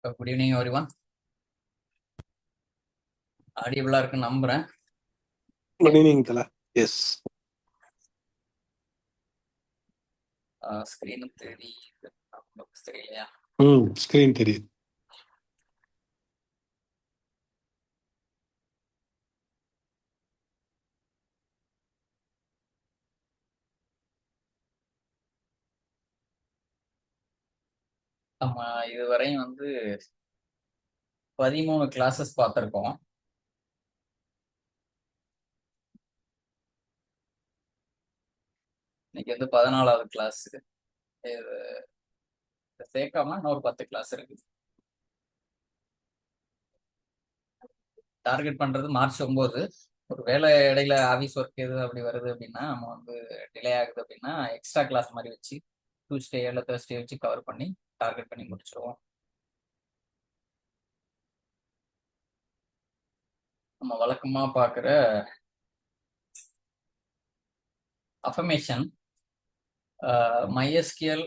Good evening everyone. ஆடியபிளா இருக்குன்னு நம்புறேன். Good evening தல. எஸ், ஸ்கிரீன் தெரியுது, தெரியலையா? ஸ்கிரீன் தெரியுது. நம்ம இதுவரையும் 13 கிளாஸஸ் பார்த்துருக்கோம். இன்னைக்கு 14வது கிளாஸ். இது சேர்க்காம இன்னொரு 10 கிளாஸ் இருக்கு. டார்கெட் பண்றது மார்ச் 9. ஒரு வேலை இடையில ஆஃபீஸ் ஒர்க் எது அப்படி வருது அப்படின்னா நம்ம டிலே ஆகுது அப்படின்னா எக்ஸ்ட்ரா கிளாஸ் மாதிரி வச்சு டியூஸ்டே இல்லை தேர்ஸ்டே வச்சு கவர் பண்ணி டார்கெட் பண்ணி முடிச்சிருவோம். நம்ம வழக்கமா பார்க்குற அஃபர்மேஷன் MySQL.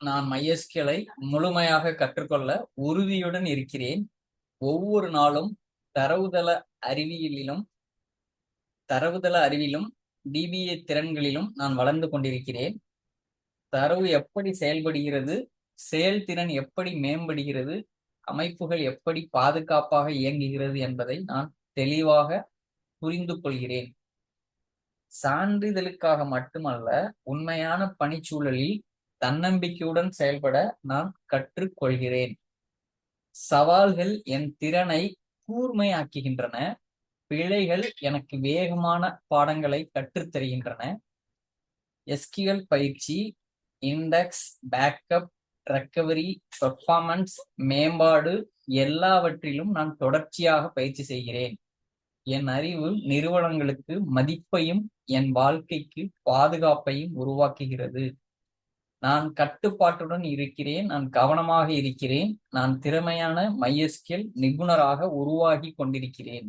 நான் MySQL-ஐ முழுமையாக கற்றுக்கொள்ள உறுதியுடன் இருக்கிறேன். ஒவ்வொரு நாளும் தரவுதள அறிவிலும் DBA திறன்களிலும் நான் வளர்ந்து கொண்டிருக்கிறேன். தரவு எப்படி செயல்படுகிறது, செயல்திறன் எப்படி மேம்படுகிறது, அமைப்புகள் எப்படி பாதுகாப்பாக இயங்குகிறது என்பதை நான் தெளிவாக புரிந்து கொள்கிறேன். சான்றிதழுக்காக மட்டுமல்ல, உண்மையான பணிச்சூழலில் தன்னம்பிக்கையுடன் செயல்பட நான் கற்றுக்கொள்கிறேன். சவால்கள் என் திறனை கூர்மையாக்குகின்றன. பிழைகள் எனக்கு வேகமான பாடங்களை கற்றுத்தருகின்றன. SQL பயிற்சி, இண்டெக்ஸ், பேக்கப், ரெக்கவரி, பெர்ஃபார்மன்ஸ் மேம்பாடு எல்லாவற்றிலும் நான் தொடர்ச்சியாக பயிற்சி செய்கிறேன். என் அறிவு நிறுவனங்களுக்கு மதிப்பையும் என் வாழ்க்கைக்கு பாதுகாப்பையும் உருவாக்குகிறது. நான் கட்டுப்பாட்டுடன் இருக்கிறேன். நான் கவனமாக இருக்கிறேன். நான் திறமையான MySQL நிபுணராக உருவாகி கொண்டிருக்கிறேன்.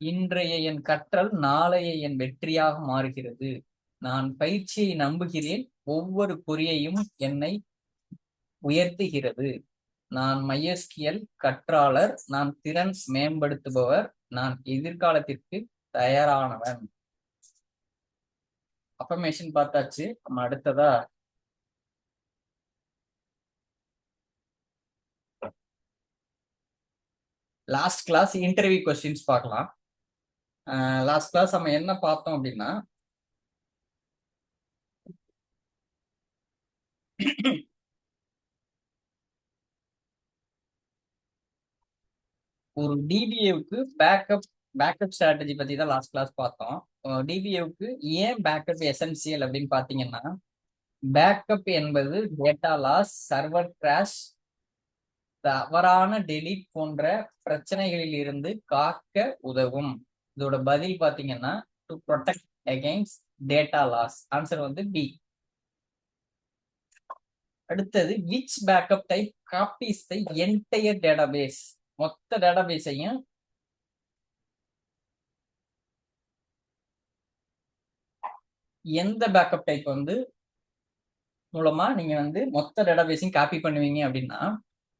இன்றைய என் கற்றல் நாளைய என் வெற்றியாக மாறுகிறது. நான் பயிற்சியை நம்புகிறேன். ஒவ்வொரு பொறியையும் என்னை உயர்த்துகிறது. நான் MySQL கற்றாளர். நான் திறன் மேம்படுத்துபவர். நான் எதிர்காலத்திற்கு தயாரானவன். அஃபர்மேஷன் பார்த்தாச்சு. நம்ம அடுத்ததா லாஸ்ட் கிளாஸ் இன்டர்வியூ கொஸ்டின்ஸ் பார்க்கலாம். லாஸ்ட் கிளாஸ் நம்ம என்ன பார்த்தோம் அப்படின்னா, ஒரு DBAவுக்கு பேக்கப் ஸ்ட்ராட்டஜி பத்தி தான் லாஸ்ட் கிளாஸ் பார்த்தோம். DBAவுக்கு ஏன் பேக்கப் எசென்சியல் அப்படின்னு பார்த்தீங்கன்னா, பேக்கப் என்பது டேட்டா லாஸ், சர்வர் கிராஷ், தவறான டெலீட் போன்ற பிரச்சனைகளில் இருந்து காக்க உதவும். இதோட பதில் பாத்தீங்கன்னா, to protect against data loss. Answer B. அடுத்தது, which backup type copies the entire database. மொத்த டேட்டாபேஸையும் எந்த பேக்கப் டைப் மூலமா நீங்க மொத்த டேட்டாபேஸையும் காப்பி பண்ணுவீங்க அப்படின்னா,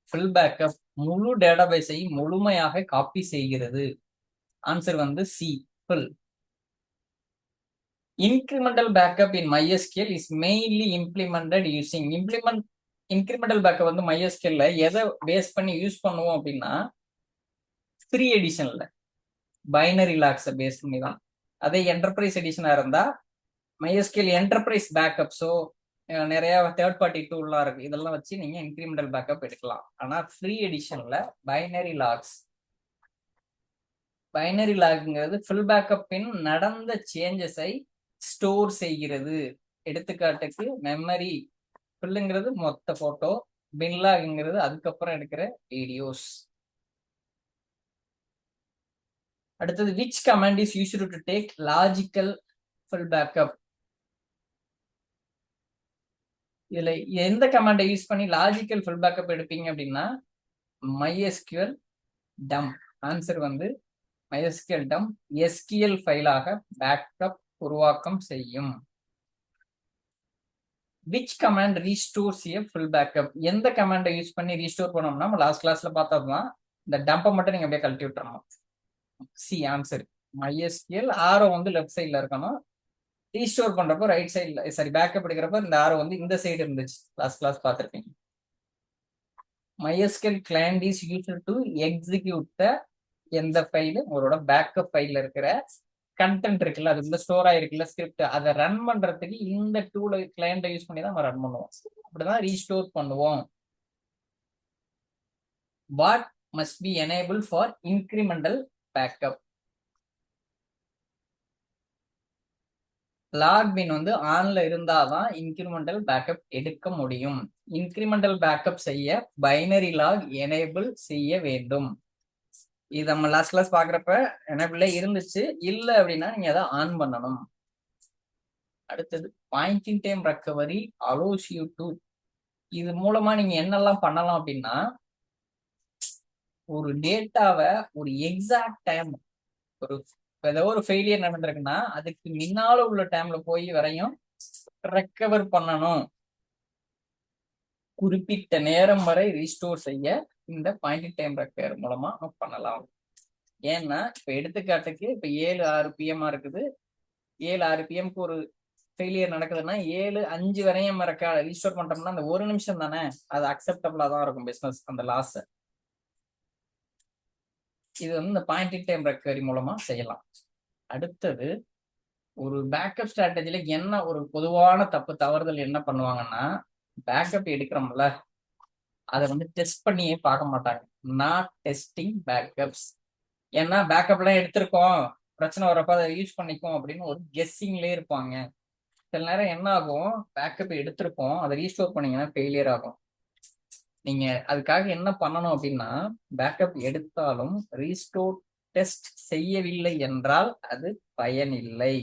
ஃபுல் பேக்கப் முழு டேட்டாபேஸையும் முழுமையாக காப்பி செய்கிறது. Answer C, full. Incremental backup in MySQL is mainly implemented using incremental backup MySQL எதை பேஸ் பண்ணி யூஸ் பண்ணுவோம் அப்படின்னா, 3 எடிஷன்ல பைனரி லாக்ஸை பேஸ் பண்ணி தான். அதே என்டர்பிரைஸ் எடிஷனா இருந்தா MySQL என்டர்பிரைஸ் பேக்கப், ஸோ நிறைய தேர்ட் பார்ட்டி டூல்லாம் இருக்கு, இதெல்லாம் வச்சு நீங்க இன்க்ரிமெண்டல் பேக்கப் எடுக்கலாம். ஆனா ஃப்ரீ எடிஷன்ல பைனரி லாக்ங்கிறது ஃபுல் பேக்கப்பின் நடந்த சேஞ்சஸை ஸ்டோர் செய்கிறது. எடுத்துக்காட்டுக்கு, மெமரி ஃபுல்லுங்கிறது மொத்த போட்டோ, பின்லாக்ங்கிறது அதுக்கப்புறம் எடுக்கிற வீடியோஸ். அடுத்தது, which command is used to take logical full backup. இதுல எந்த கமாண்டை யூஸ் பண்ணி லாஜிக்கல் ஃபுல் பேக்கப் எடுப்பீங்க அப்படின்னா, MySQL dump. Answer MySQL dump SQL ஃபைலாக பேக்கப் உருவாக்கம் செய்யும். Which command restores a full backup? எந்த கமாண்டை யூஸ் பண்ணி ரீஸ்டோர் பண்ணோம்னா நம்ம லாஸ்ட் கிளாஸ்ல பார்த்தோம்னா இந்த டம்பை மட்டும் நீங்க அப்படியே கழட்டி விட்டுறணும். சி ஆன்சர் MySQL ஆரோ வந்து லெஃப்ட் சைட்ல இருக்கணும். ரீஸ்டோர் பண்றப்போ ரைட் சைட்ல, சாரி பேக்கப் எடுக்கிறப்ப இந்த ஆரோ வந்து இந்த சைடு இருந்துச்சு. லாஸ்ட் கிளாஸ் பார்த்துருப்பீங்க. MySQL client is used to execute the எந்த ஃபைலு உங்களோட பேக்கப் ஃபைல்ல இருக்கிற கண்டென்ட் இருக்குல்ல, அது இந்த ஸ்டோர் ஆயிருக்குல்ல ஸ்கிரிப்ட், அதை ரன் பண்றதுக்கு இந்த டூல கிளையண்ட்டை யூஸ் பண்ணி தான் நம்ம ரன் பண்ணுவோம். அப்படிதான் ரீஸ்டோர் பண்ணுவோம். What must be enable for incremental backup? Log bin வந்து ஆன்ல இருந்தாதான் இன்கிரிமெண்டல் பேக்கப் எடுக்க முடியும். இன்கிரிமெண்டல் பேக்கப் செய்ய பைனரி லாக் எனேபிள் செய்ய வேண்டும். இது நம்ம லாஸ்ட் கிளாஸ் பாக்குறப்ப எனேபிள்ல இருந்துச்சு. இல்ல அப்படின்னா நீங்க அதை ஆன் பண்ணணும். அடுத்தது point in time recovery allows you to, இது மூலமா நீங்க என்னெல்லாம் பண்ணலாம் அப்படின்னா, ஒரு டேட்டாவை ஒரு எக்ஸாக்ட் டைம், ஒரு ஏதோ ஒரு ஃபெயிலியர் நடந்திருக்குன்னா அதுக்கு முன்னால உள்ள டைம்ல போய் வரையும் ரெக்கவர் பண்ணணும். குறிப்பிட்ட நேரம் வரை ரீஸ்டோர் செய்ய இந்த பாயிண்ட் டைம் ரெக்கவர் மூலமா நம்ம பண்ணலாம். ஏன்னா இப்ப எடுத்துக்காட்டுக்கு இப்ப 7-6 PM இருக்குது. 7-6 PMக்கு ஒரு ஃபெயிலியர் நடக்குதுன்னா 7-5 வரையும் ரீஸ்டோர் பண்ணிட்டோம்னா அந்த ஒரு நிமிஷம் தானே, அது அக்செப்டபிளா தான் இருக்கும் பிசினஸ் அந்த லாஸ். இது வந்து இந்த பாயிண்ட் இன் டைம் ரெக்கவரி மூலமா செய்யலாம். அடுத்தது ஒரு பேக்கப் ஸ்ட்ராட்டஜில என்ன ஒரு பொதுவான தவறுதல் என்ன பண்ணுவாங்கன்னா, பேக்கப் எடுக்கிறோம்ல அதை வந்து டெஸ்ட் பண்ணியே பார்க்க மாட்டாங்க. Not testing backups. ஏன்னா பேக்கப்லாம் எடுத்திருக்கோம், பிரச்சனை வரப்ப அதை யூஸ் பண்ணிக்கும் அப்படின்னு ஒரு கெஸ்ஸிங்லேயே இருப்பாங்க. சில நேரம் என்ன ஆகும், பேக்கப் எடுத்திருக்கோம் அதை ரீஸ்டோர் பண்ணீங்கன்னா ஃபெயிலியர் ஆகும். நீங்க அதுக்காக என்ன பண்ணணும் அப்படின்னா, பேக்கப் எடுத்தாலும் ரீஸ்டோர் டெஸ்ட் செய்யவில்லை என்றால் அது பயனில்லை.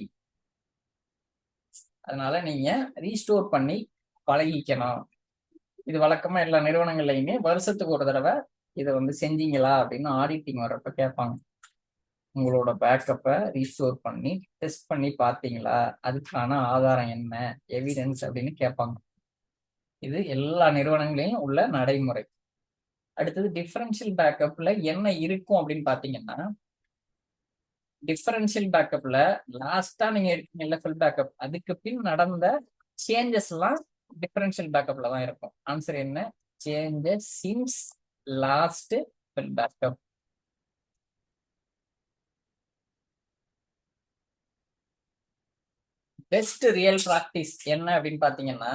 அதனால நீங்க ரீஸ்டோர் பண்ணி பழகிக்கணும். இது வழக்கமா எல்லா நிறுவனங்கள்லையுமே வருஷத்துக்கு ஒரு தடவை இதை வந்து செஞ்சீங்களா அப்படின்னு ஆடிட்டிங் வர்றப்ப கேட்பாங்க. உங்களோட பேக்கப்பை ரீஸ்டோர் பண்ணி டெஸ்ட் பண்ணி பார்த்தீங்களா, அதுக்கான ஆதாரம் என்ன, எவிடன்ஸ் அப்படின்னு கேட்பாங்க. இது எல்லா நிறுவனங்களையும் உள்ள நடைமுறை. அடுத்தது டிஃபரன்ஷியல் பேக்கப்ல என்ன இருக்கும் அப்படின்னு பாத்தீங்கன்னா, டிஃபரன்ஷியல் பேக்கப்ல லாஸ்டா நீங்க எடுத்தீங்கல்ல ஃபுல் பேக்கப், அதுக்கு பின் நடந்த சேஞ்சஸ் எல்லாம் டிஃபரன்ஷியல் பேக்கப்ல தான் இருக்கும். ஆன்சர் என்ன? Changes since last full backup. Best real practice என்ன அப்படின்னு பாத்தீங்கன்னா,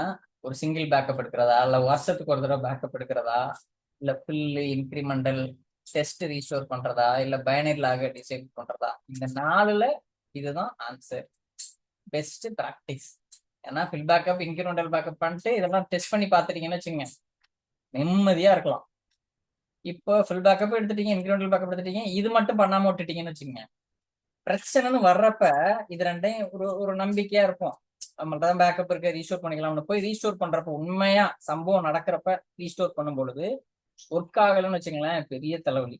ஒரு சிங்கிள் பேக்கப் எடுக்கிறதா, இல்ல வருஷத்துக்கு ஒரு தடவை பேக்கப் எடுக்கிறதா, இல்ல ஃபுல் இன்கிரிமெண்டல் டெஸ்ட் ரீஸ்டோர் பண்றதா, இல்ல பைனரி லாக டிசைன் பண்றதா, இந்த 4ல இதுதான் ஆன்சர். Best practice. ஏன்னா ஃபுல் பேக்கப் இன்கிரிமெண்டல் பேக்கப் பண்ணிட்டு இதெல்லாம் டெஸ்ட் பண்ணி பார்த்துட்டீங்கன்னு வச்சுங்க, நிம்மதியா இருக்கலாம். இப்போ ஃபுல் பேக்கப் எடுத்துட்டீங்க, இன்கிரிமெண்டல் பேக்கப் எடுத்துட்டீங்க, இது மட்டும் பண்ணாம விட்டுட்டீங்கன்னு வச்சுங்க, பிரச்சனைன்னு வர்றப்ப இது ரெண்டையும் ஒரு நம்பிக்கையா இருக்கும். நம்மள்ட்ட தான் பேக்கப் இருக்க, ரீஸ்டோர் பண்ணிக்கலாம்னு போய் ரீஸ்டோர் பண்றப்ப உண்மையா சம்பவம் நடக்கிறப்ப ரீஸ்டோர் பண்ணும் பொழுது ஒர்க் ஆகலன்னு வச்சுங்களேன், பெரிய தலைவலி.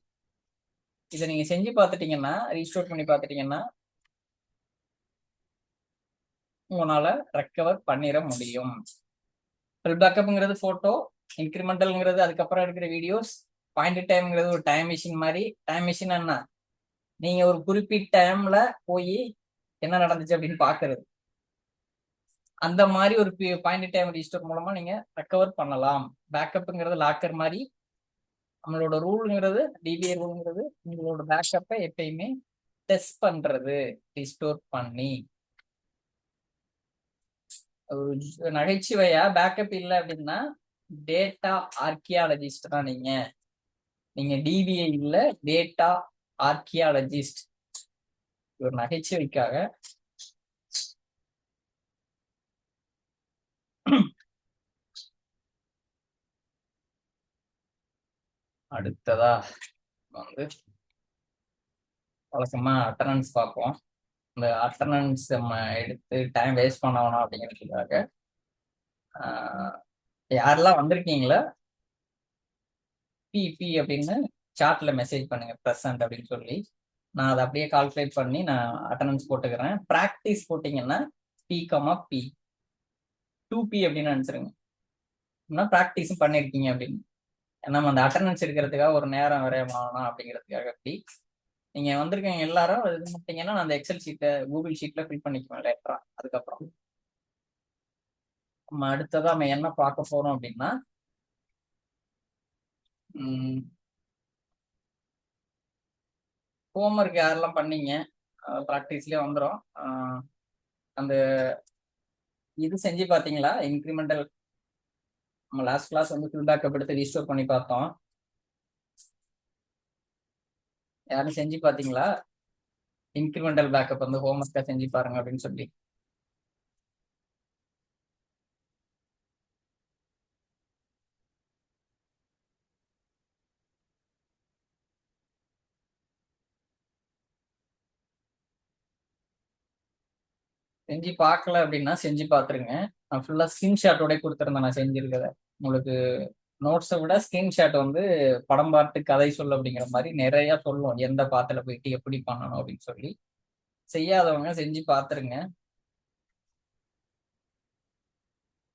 இதை நீங்க செஞ்சு பார்த்துட்டீங்கன்னா, ரீஸ்டோர் பண்ணி பார்த்துட்டீங்கன்னா உங்களால ரெக்கவர் பண்ணிட முடியும். ஃபுல் பேக்கப்ங்கிறது போட்டோ, இன்கிரிமெண்டல்ங்கிறது அதுக்கப்புறம் எடுக்கிற வீடியோஸ், பாயிண்ட் டைம்ங்கிறது ஒரு டைம் மிஷின் மாதிரி. டைம் மிஷின் என்ன, நீங்க ஒரு குறிப்பிட்ட டைம்ல போய் என்ன நடந்துச்சு அப்படின்னு பாக்குறது. அந்த மாதிரி ஒரு பாயிண்ட் டைம் ரீஸ்டோர் மூலமா நீங்க ரெக்கவர் பண்ணலாம். பேக்கப்ங்கிறது லாக்கர் மாதிரி. நம்மளோட ரூல்ங்கிறது, டிபிஏ ரூல்ங்கிறது உங்களோட பேக்கப்பை எப்பயுமே டெஸ்ட் பண்றது, ரீஸ்டோர் பண்ணி. ஒரு நகைச்சுவையா, பேக்கப் இல்லை அப்படின்னா டேட்டா ஆர்கியாலஜிஸ்ட் தான் நீங்க. நீங்க டிபிஏ இல்ல, டேட்டா ஆர்கியாலஜிஸ்ட். ஒரு நகைச்சுவைக்காக. அடுத்ததா வந்து வழக்கமா அட்டனன்ஸ் பார்ப்போம். இந்த அட்டனன்ஸ் நம்ம எடுத்து டைம் வேஸ்ட் பண்ண வேணாம் அப்படிங்கிறதுக்காக யாரெல்லாம் வந்திருக்கீங்களா பி அப்படின்னு சாட்ல மெசேஜ் பண்ணுங்க, ப்ரெசன்ட் அப்படின்னு சொல்லி. நான் அதை அப்படியே கால்குலேட் பண்ணி நான் அட்டனன்ஸ் போட்டுக்கிறேன். ப்ராக்டிஸ் போட்டிங்கன்னா P, P. 2P அப்படின்னு நினைச்சிருங்க. ப்ராக்டிஸும் பண்ணிருக்கீங்க அப்படின்னு. நம்ம அந்த அட்டண்டன்ஸ் எடுக்கிறதுக்காக ஒரு நேரம் விரயமாகணும் அப்படிங்கிறதுக்காக அப்படி நீங்க வந்திருக்கீங்க எல்லாரும் இது பண்ணிட்டீங்கன்னா நான் அந்த எக்ஸல் ஷீட்டை கூகுள் ஷீட்ல ஃபில் பண்ணிக்குவேன் லேட்டரா. அதுக்கப்புறம் நம்ம அடுத்ததா நம்ம என்ன பார்க்க போறோம் அப்படின்னா ஹோம்ஒர்க் யாரெல்லாம் பண்ணீங்க ப்ராக்டிஸ்லேயே வந்துடும். அந்த இது செஞ்சு பார்த்தீங்களா? இன்க்ரிமெண்டல் நம்ம லாஸ்ட் கிளாஸ் வந்து ஃபுல் பேக்கப் எடுத்து ரீஸ்டோர் பண்ணி பார்த்தோம். யாரும் செஞ்சு பார்த்தீங்களா? இன்க்ரிமெண்டல் பேக்கப் வந்து ஹோம்ஒர்க்காக செஞ்சு பாருங்க அப்படின்னு சொல்லி. செஞ்சு பார்க்கல அப்படின்னா செஞ்சு பார்த்துருங்க. நான் ஃபுல்லாக ஸ்க்ரீன்ஷாட்டோட கொடுத்துருந்தேன் நான் செஞ்சிருக்கிறத. உங்களுக்கு நோட்ஸை விட ஸ்க்ரீன்ஷாட் வந்து படம் பார்த்து கதை சொல்லு அப்படிங்கிற மாதிரி நிறைய சொல்லும், எந்த பாத்துல போயிட்டு எப்படி பண்ணணும் அப்படின்னு சொல்லி. செய்யாதவங்க செஞ்சு பார்த்துருங்க.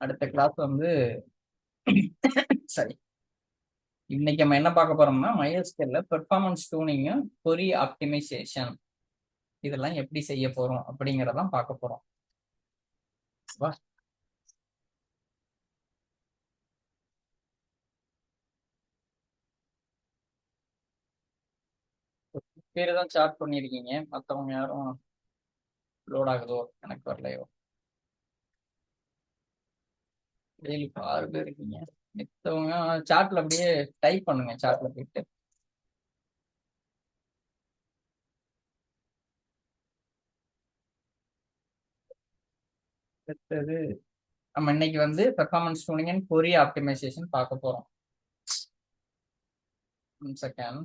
அடுத்த கிளாஸ் வந்து சரி, இன்னைக்கு நம்ம என்ன பார்க்க போறோம்னா MySQL பெர்ஃபார்மன்ஸ் டூனிங்கும் கொரி ஆப்டிமைசேஷன் இதெல்லாம் எப்படி செய்ய போறோம் அப்படிங்கிறதான் பார்க்க போறோம். வா, பேரு தான் சார்ட் பண்ணியிருக்கீங்க, மற்றவங்க யாரும் லோட் ஆகுதோ எனக்கு வரலையோ. டெய்லி 6 பேர் இருக்கீங்க. மித்தவங்க சார்ட்ல அப்படியே டைப் பண்ணுங்க, சார்ட்ல போயிட்டு. அடுத்தது நம்ம இன்னைக்கு வந்து performance tuning and query optimization பார்க்க போறோம். செகண்ட்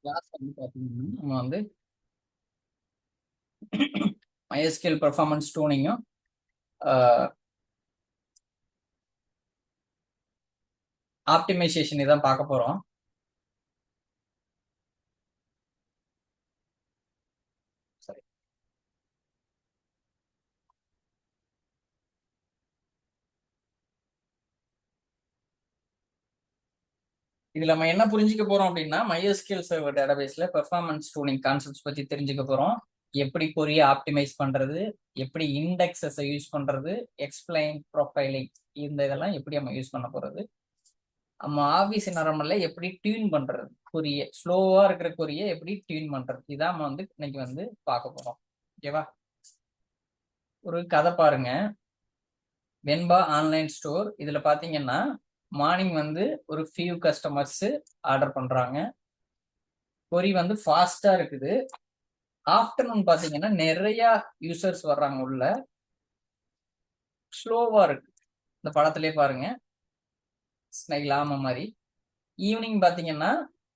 கிளாஸ் வந்து பார்த்தீங்கன்னா நம்ம வந்து MySQL பெர்ஃபார்மன்ஸ் டூனிங்கும் ஆப்டிமைசேஷன் இதான் பார்க்க போறோம். சரி, இதுல நம்ம என்ன புரிஞ்சுக்க போறோம் அப்படின்னா MySQL சர்வர் டேட்டாபேஸ்ல பெர்ஃபார்மன்ஸ் டூனிங் கான்செப்ட்ஸ் பத்தி தெரிஞ்சுக்க போறோம். எப்படி கொரிய ஆப்டிமைஸ் பண்றது, எப்படி இண்டெக்ஸஸ் யூஸ் பண்றது, எக்ஸ்பிளைன் ப்ரொஃபைலிங், இந்த இதெல்லாம் எப்படி நம்ம யூஸ் பண்ண போறது, நம்ம ஆஃபீஸ் நரம்புல எப்படி டியூன் பண்றது, கொரிய ஸ்லோவா இருக்கிற கொரிய எப்படி டியூன் பண்றது, இதான் நம்ம வந்து இன்னைக்கு வந்து பார்க்க போறோம். ஓகேவா? ஒரு கதை பாருங்க. வெண்பா ஆன்லைன் ஸ்டோர். இதுல பாத்தீங்கன்னா மார்னிங் வந்து ஒரு ஃபியூ கஸ்டமர்ஸ் ஆர்டர் பண்றாங்க. கொரி வந்து ஃபாஸ்டா இருக்குது. ஆஃப்டர்நூன் பாத்தீங்கன்னா நிறைய யூசர்ஸ் வர்றாங்க, உள்ள ஸ்லோவா இருக்கு. இந்த படத்திலே பாருங்க, ஸ்னைல் ஆம மாதிரி. ஈவினிங் பாத்தீங்கன்னா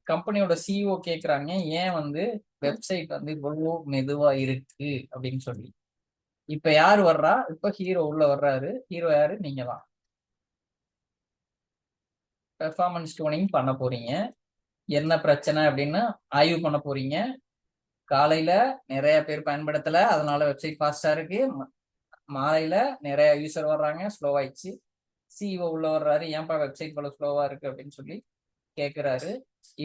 கம்பெனியோட சிஇஓ கேக்குறாங்க ஏன் வந்து வெப்சைட் வந்து இவ்வளவு மெதுவா இருக்கு அப்படின்னு சொல்லி. இப்ப யாரு வர்றா? இப்ப ஹீரோ உள்ள வர்றாரு. ஹீரோ யாரு? நீங்க தான். பெர்ஃபார்மன்ஸ் டூனிங் பண்ண போறீங்க. என்ன பிரச்சனை அப்படின்னு ஆய்வு பண்ண போறீங்க. காலையில நிறைய பேர் பயன்படுத்தல, அதனால வெப்சைட் ஃபாஸ்டா இருக்கு. மாலையில நிறைய யூசர் வர்றாங்க, ஸ்லோவாயிடுச்சு. சிஇஓ உள்ள வர்றாரு, ஏன்பா வெப்சைட் இவ்வளவு ஸ்லோவா இருக்கு அப்படின்னு சொல்லி கேட்கிறாரு.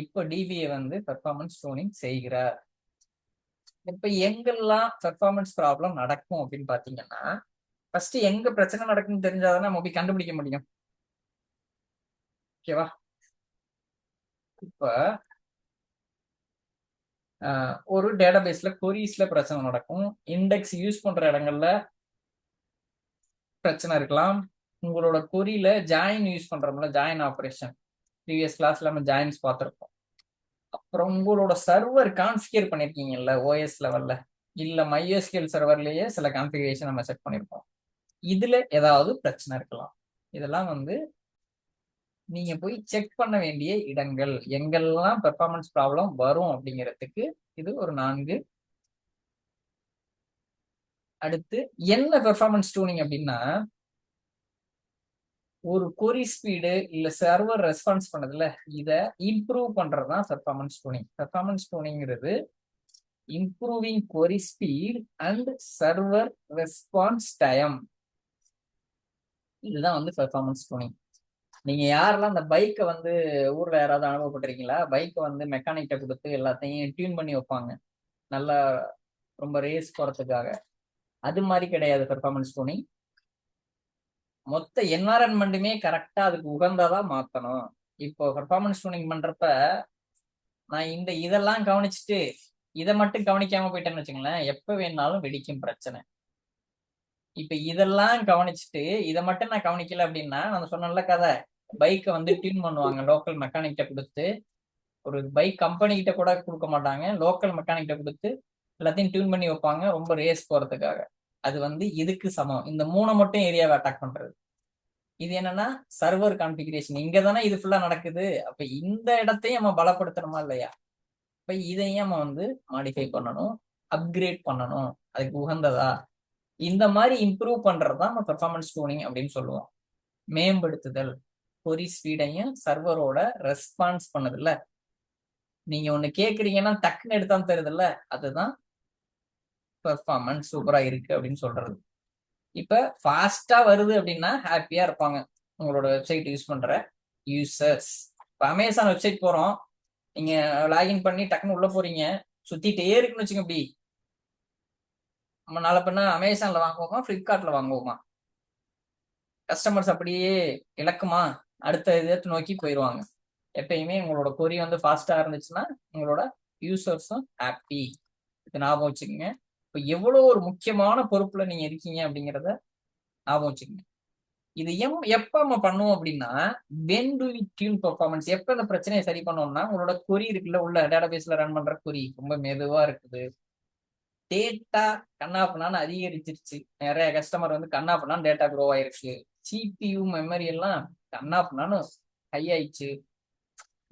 இப்ப டிபிஏ வந்து பெர்ஃபார்மன்ஸ் டூனிங் செய்கிறார். இப்ப எங்கெல்லாம் பெர்ஃபார்மன்ஸ் ப்ராப்ளம் நடக்கும் அப்படின்னு பாத்தீங்கன்னா, ஃபர்ஸ்ட் எங்க பிரச்சனை நடக்குன்னு தெரிஞ்சாதான் நம்ம போய் கண்டுபிடிக்க முடியும். ஓகேவா? இப்ப ஒரு டேட்டாபேஸ்ல கொரீஸ்ல பிரச்சனை நடக்கும், இண்டெக்ஸ் யூஸ் பண்ற இடங்கள்ல பிரச்சனை இருக்கலாம். உங்களோட கொரியில ஜாயின் யூஸ் பண்றோம்ல, ஜாயின் ஆப்ரேஷன் ப்ரீவியஸ் கிளாஸ்ல நம்ம ஜாயின்ஸ் பார்த்துருப்போம். அப்புறம் உங்களோட சர்வர் கான்ஃபிகர் பண்ணிருக்கீங்கல்ல ஓஎஸ் லெவல்ல, இல்ல MySQL சர்வர்லயே சில கான்ஃபிகரேஷன் நம்ம செட் பண்ணிருப்போம். இதுல ஏதாவது பிரச்சனை இருக்கலாம். இதெல்லாம் வந்து நீங்க போய் செக் பண்ண வேண்டிய இடங்கள், எங்கெல்லாம் பெர்ஃபார்மன்ஸ் ப்ராப்ளம் வரும் அப்படிங்கிறதுக்கு இது ஒரு 4. அடுத்து என்ன பெர்ஃபார்மன்ஸ் டூனிங் அப்படின்னா, ஒரு கொரி ஸ்பீடு இல்ல சர்வர் ரெஸ்பான்ஸ் பண்ணதுல இதை இம்ப்ரூவ் பண்றதுதான் பெர்ஃபார்மன்ஸ் டூனிங். பெர்ஃபார்மன்ஸ் டூனிங்கிறது improving query speed and server response time. இதுதான் வந்து பெர்ஃபார்மன்ஸ் tuning. நீங்க யாரெல்லாம் அந்த பைக்கை வந்து ஊர்ல யாராவது அனுபவப்பட்டிருக்கீங்களா? பைக்கை வந்து மெக்கானிக்கிட்ட கொடுத்து எல்லாத்தையும் டியூன் பண்ணி வைப்பாங்க, நல்லா ரொம்ப ரேஸ் போறதுக்காக. அது மாதிரி கிடையாது பெர்ஃபார்மன்ஸ் tuning. மொத்த என்வாரன்மெண்ட்டுமே கரெக்டா அதுக்கு உகந்ததா மாத்தணும். இப்போ பெர்ஃபார்மன்ஸ் tuning பண்றப்ப நான் இதெல்லாம் கவனிச்சுட்டு இதை மட்டும் கவனிக்காம போயிட்டேன்னு வச்சுங்களேன், எப்ப வேணாலும் வெடிக்கும் பிரச்சனை. இப்ப இதெல்லாம் கவனிச்சுட்டு இதை மட்டும் நான் கவனிக்கல அப்படின்னா, நான் சொன்னல கதை, பைக்கை வந்து டியூன் பண்ணுவாங்க லோக்கல் மெக்கானிக்கிட்ட கொடுத்து. ஒரு பைக் கம்பெனி கிட்ட கூட கொடுக்க மாட்டாங்க, லோக்கல் மெக்கானிக்கிட்ட கொடுத்து எல்லாத்தையும் டியூன் பண்ணி வைப்பாங்க ரொம்ப ரேஸ் போறதுக்காக. அது வந்து இதுக்கு சமம். இந்த 3 மட்டும் ஏரியாவை அட்டாக் பண்றது. இது என்னன்னா சர்வர் கான்ஃபிகரேஷன். இங்க தானே இது ஃபுல்லா நடக்குது. அப்ப இந்த இடத்தையும் நம்ம பலப்படுத்தணுமா இல்லையா? இப்ப இதையும் நம்ம வந்து மாடிஃபை பண்ணணும், அப்கிரேட் பண்ணணும், அதுக்கு உகந்ததா. இந்த மாதிரி இம்ப்ரூவ் பண்றதுதான் நம்ம பெர்ஃபார்மன்ஸ் tuning அப்படின்னு சொல்லுவோம். மேம்படுத்துதல், query ஸ்பீடையும் சர்வரோட ரெஸ்பான்ஸ் பண்ணதுல. நீங்க ஒண்ணு கேக்குறீங்கன்னா டக்குன்னு எடுத்தாலும் தருதுல்ல, அதுதான் பெர்ஃபார்மன்ஸ் சூப்பரா இருக்கு அப்படின்னு சொல்றது. இப்ப ஃபாஸ்டா வருது அப்படின்னா ஹாப்பியா இருப்பாங்க உங்களோட வெப்சைட் யூஸ் பண்ற யூசர்ஸ். இப்போ அமேசான் வெப்சைட் போறோம், நீங்க லாகின் பண்ணி டக்குன்னு உள்ள போறீங்க, சுத்திட்டே இருக்குன்னு வச்சுங்க. இப்படி நம்ம நாளை பண்ண அமேசான்ல வாங்குவோமா பிளிப்கார்ட்ல வாங்குவோமா? கஸ்டமர்ஸ் அப்படியே இலக்குமா அடுத்த இதை நோக்கி போயிடுவாங்க. எப்பயுமே உங்களோட கொரி வந்து ஃபாஸ்டா இருந்துச்சுன்னா உங்களோட யூசர்ஸும் ஹாப்பி. இது ஞாபகம் வச்சுக்கோங்க. இப்போ எவ்வளவு ஒரு முக்கியமான பொறுப்புல நீங்க இருக்கீங்க அப்படிங்கிறத ஞாபகம் வச்சுக்கோங்க. இது எப்ப நம்ம பண்ணுவோம் அப்படின்னா, when do we tune performance? எப்ப இந்த பிரச்சனையை சரி பண்ணோம்னா, உங்களோட கொரி இருக்குல்ல, உள்ள டேட்டாபேஸ்ல ரன் பண்ற கொரி ரொம்ப மெதுவா இருக்குது, டேட்டா கண்ணாப்பண்ணான்னு அதிகரிச்சிருச்சு, நிறைய கஸ்டமர் வந்து கண்ணாப்பண்ணான்னு டேட்டா க்ரோ ஆயிருச்சு, சிபியு மெமரி எல்லாம் கண்ணாப்பண்ணான்னு ஹை ஆயிடுச்சு,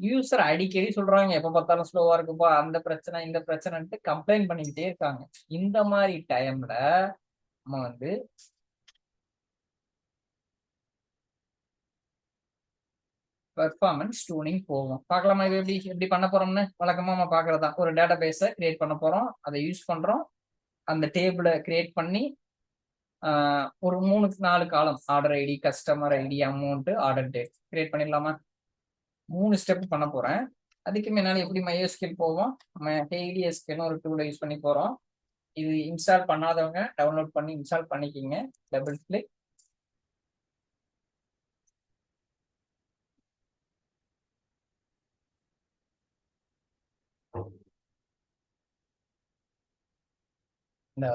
யூசர் அடிக்கடி சொல்றாங்க எப்ப பார்த்தாலும் ஸ்லோவா இருக்குப்பா, அந்த பிரச்சனை இந்த பிரச்சனைன்ட்டு கம்ப்ளைண்ட் பண்ணிக்கிட்டே இருக்காங்க. இந்த மாதிரி டைம்ல நம்ம வந்து பெர்ஃபார்மன்ஸ் டூனிங் போவோம். பார்க்கலாமா இது எப்படி எப்படி பண்ண போறோம்னு? வழக்கமா நம்ம பார்க்கறதா, ஒரு டேட்டா பேஸை கிரியேட் பண்ண போறோம், அதை யூஸ் பண்றோம். அந்த டேபிளை கிரியேட் பண்ணி ஒரு 3-4 column, order ID, customer ID, amount, order date create பண்ணிடலாமா? 3 ஸ்டெப் பண்ண போறேன். அதுக்கு முன்னாடி எப்படி MySQL போவோம், நம்ம HDSQL ஒரு டூலை யூஸ் பண்ணி போறோம். இது இன்ஸ்டால் பண்ணாதவங்க டவுன்லோட் பண்ணி இன்ஸ்டால் பண்ணிக்கிங்க. Double click. இந்த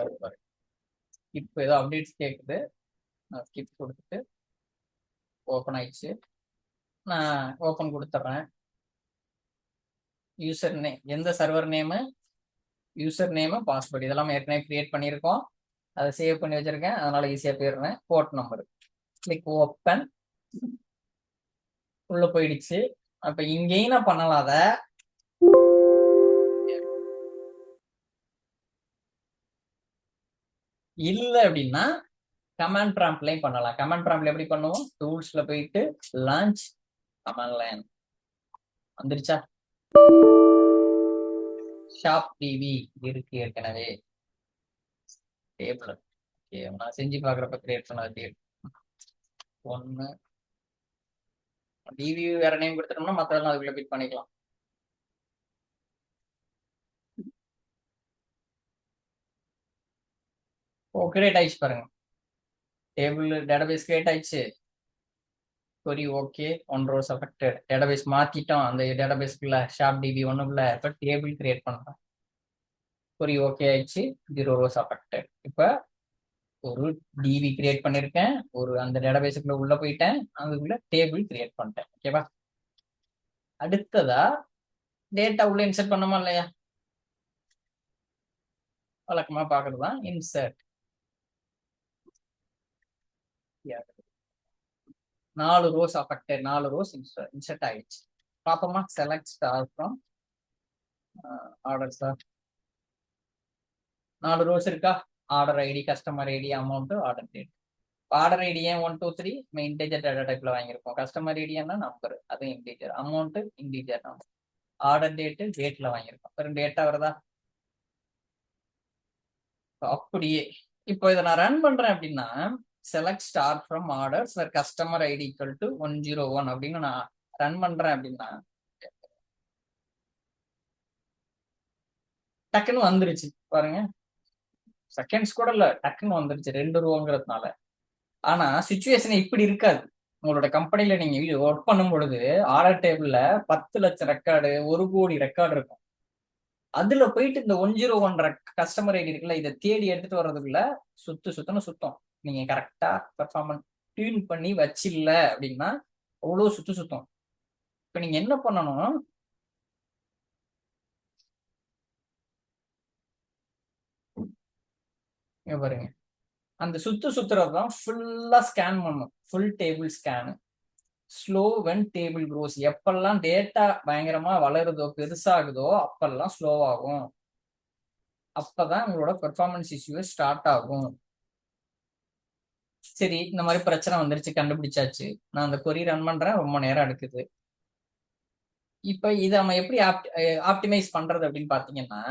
இப்போ ஏதோ அப்டேட்ஸ் கேட்குது, நான் ஸ்கிப் கொடுத்துட்டு ஓப்பன் ஆயிடுச்சு. நான் ஓப்பன் கொடுத்துட்றேன். யூசர் நேம், எந்த server name, user name, password இதெல்லாம் ஏற்கனவே கிரியேட் பண்ணியிருக்கோம், அதை சேவ் பண்ணி வச்சிருக்கேன், அதனால ஈஸியாக போயிடுறேன். Port number click open. உள்ள போயிடுச்சு. அப்ப இங்கேயும் நான் பண்ணலாம். அதை இல்லை அப்படின்னா கமாண்ட் ப்ராம்ப்ட்லையும் பண்ணலாம். கமாண்ட் ப்ராம்ப்ட்ல எப்படி பண்ணுவோம், டூல்ஸ்ல போயிட்டு லான்ச் கமாண்ட் லைன் வந்துருச்சா, ஷாப் டிவி இருக்கு ஏற்கனவே டேபிள். நான் செஞ்சு பார்க்குறப்ப கிரியேட் பண்ணது டேபிள் ஒன்று. டிவி வேற நேம் கொடுத்துட்டோம்னா மற்றதெல்லாம் அதுக்குள்ள பிட் பண்ணிக்கலாம். ஓ கிரியேட் ஆயிடுச்சு பாருங்க, டேபிள் டேட்டாபேஸ் கிரியேட் ஆயிடுச்சு. கொரி ஓகே, 1 rows அஃபெக்டட். டேட்டாபேஸ் மாத்திட்டோம், அந்த டேட்டாபேஸ்க்குள்ள ஷாப் டிபி ஒன்றுக்குள்ள இப்போ டேபிள் கிரியேட் பண்ணுறோம். கொரி ஓகே ஆயிடுச்சு, 0 rows அஃபெக்டட். இப்போ ஒரு டிவி கிரியேட் பண்ணியிருக்கேன், ஒரு அந்த டேட்டாபேஸுக்குள்ள உள்ள போயிட்டேன், அதுக்குள்ள டேபிள் கிரியேட் பண்ணிட்டேன். ஓகேவா? அடுத்ததா டேட்டா உள்ள இன்சர்ட் பண்ணோமா இல்லையா? வழக்கமா பார்க்கறது தான் insert. 4 rows affected, 4 rows insert ஆயிடுச்சு. பார்ப்போமா? Select star from order sir. 4 rows இருக்கா? Order ID, customer ID, amount, order date. Order ID ஏன் 1 2 3 இன்டீஜர் டேட்டா டைப்ல வாங்கியிருக்கோம். கஸ்டமர் ஐடி என்ன நம்பர், அது integer. Amount integer number. Order date டேட்ல வாங்கியிருக்கோம். ஒரு டேட்டா வருதா? அப்படியே இப்போ இதை நான் ரன் பண்றேன் அப்படின்னா select star from orders where customer ID equal to 101 அப்படின்னு நான் ரன் பண்றேன் அப்படின்னா டக்குன்னு வந்துருச்சு பாருங்க. செகண்ட்ஸ் கூட இல்ல, டக்குன்னு வந்துருச்சு 2 ரூபாங்கிறதுனால. ஆனா சுச்சுவேஷன் இப்படி இருக்காது. உங்களோட கம்பெனில நீங்க ஒர்க் பண்ணும் பொழுது ஆர்டர் டேபிள்ல 10 லட்சம் ரெக்கார்டு 1 கோடி ரெக்கார்டு இருக்கும். அதுல போயிட்டு இந்த 101 கஸ்டமர் ஐடி இருக்குல்ல, இதை தேடி எடுத்துட்டு வர்றதுக்குள்ள சுத்தம். நீங்க கரெக்டா பெர்ஃபார்மன்ஸ் டியூன் பண்ணி வச்சில்ல அப்படின்னா அவ்வளவு சுத்தம். இப்ப நீங்க என்ன பண்ணணும், இங்க பாருங்க, அந்த சுத்துறதுதான் ஃபுல்லா ஸ்கேன் பண்ணும். Full table scan. Slow when table grows. எப்பெல்லாம் டேட்டா பயங்கரமா வளருதோ பெருசாகுதோ அப்பெல்லாம் ஸ்லோவாகும். அப்பதான் உங்களோட பெர்ஃபார்மன்ஸ் இஷ்யூ ஸ்டார்ட் ஆகும். சரி, இந்த மாதிரி பிரச்சனை வந்துருச்சு, கண்டுபிடிச்சாச்சு. நான் அந்த கொரி ரன் பண்றேன், ரொம்ப நேரம் எடுக்குது. இப்ப இதை நம்ம எப்படி ஆப்டிமைஸ் பண்றது அப்படின்னு பாத்தீங்கன்னா,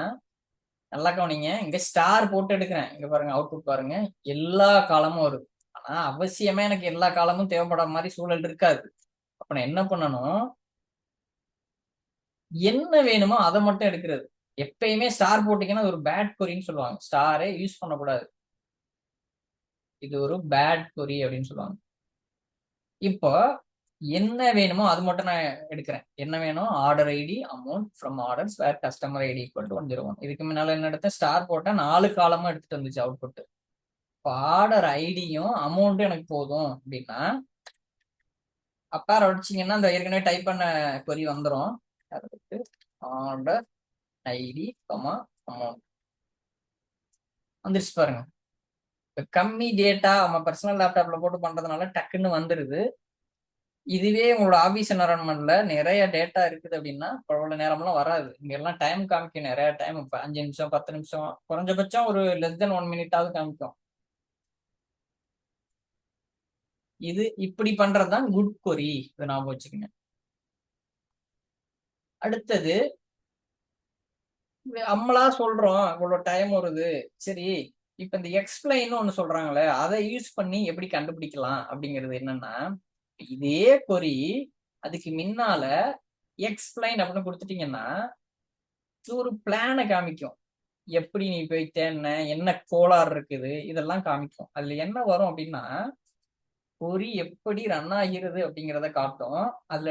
நல்லா கவனிங்க. இங்க ஸ்டார் போட்டு எடுக்கிறேன். இங்க பாருங்க, அவுட்புட் பாருங்க, எல்லா காலமும் வருது. ஆனா அவசியமே எனக்கு எல்லா காலமும் தேவைப்படாத மாதிரி சூழல் இருக்காது. அப்ப நான் என்ன பண்ணணும், என்ன வேணுமோ அதை மட்டும் எடுக்கிறது. எப்பயுமே ஸ்டார் போட்டீங்கன்னா ஒரு பேட் கொரின்னு சொல்லுவாங்க. ஸ்டாரே யூஸ் பண்ணக்கூடாது, இது ஒரு பேட் கொரி அப்படின்னு சொல்லுவாங்க. இப்போ என்ன வேணுமோ அது மட்டும் நான் எடுக்கிறேன். என்ன வேணும், order ID amount from orders where customer ID equal to 101. இதுக்கு முன்னால என்ன எடுத்தேன், ஸ்டார் போட்டேன், 4 காலமும் எடுத்துட்டு வந்துச்சு அவுட்புட். இப்போ ஆர்டர் ஐடியும் அமௌண்ட்டும் எனக்கு போதும் அப்படின்னா அப்பார் அடிச்சிங்கன்னா அந்த ஏற்கனவே டைப் பண்ண கொரி வந்துடும். ஆர்டர் ஐடி அமௌண்ட் வந்துருச்சு பாருங்க. கம்மி டேட்டா நம்ம பர்சனல் லேப்டாப்ல போட்டு பண்றதுனால டக்குன்னு வந்துருது. இதுவே உங்களோட ஆபீஸ் என்வரன்மெண்ட்ல நிறைய டேட்டா இருக்குது அப்படின்னா அவ்வளவு நேரம்லாம் வராது. இங்க எல்லாம் டைம் காமிக்கும், நிறைய டைம். 5 நிமிஷம் 10 நிமிஷம், குறைஞ்சபட்சம் ஒரு லெஸ் தென் 1 மினிட்டாவது காமிக்கும். இது இப்படி பண்றதுதான் குட் கொரி, இதை ஞாபகம் வச்சுக்கோங்க. அடுத்தது, நம்மளா சொல்றோம் இவ்வளவு டைம் வருது, சரி இப்ப இந்த எக்ஸ்பிளைன் ஒண்ணு சொல்றாங்களே, அதை யூஸ் பண்ணி எப்படி கண்டுபிடிக்கலாம் அப்படிங்கிறது என்னன்னா, இதே கொரி அதுக்கு முன்னால எக்ஸ்பிளைன் அப்படின்னு கொடுத்துட்டீங்கன்னா ஒரு பிளானை காமிக்கும். எப்படி நீ போய் தேடின, என்ன கோளாறு இருக்குது, இதெல்லாம் காமிக்கும். அதுல என்ன வரும் அப்படின்னா, கொரி எப்படி ரன் ஆகிறது அப்படிங்கிறத காட்டும். அதுல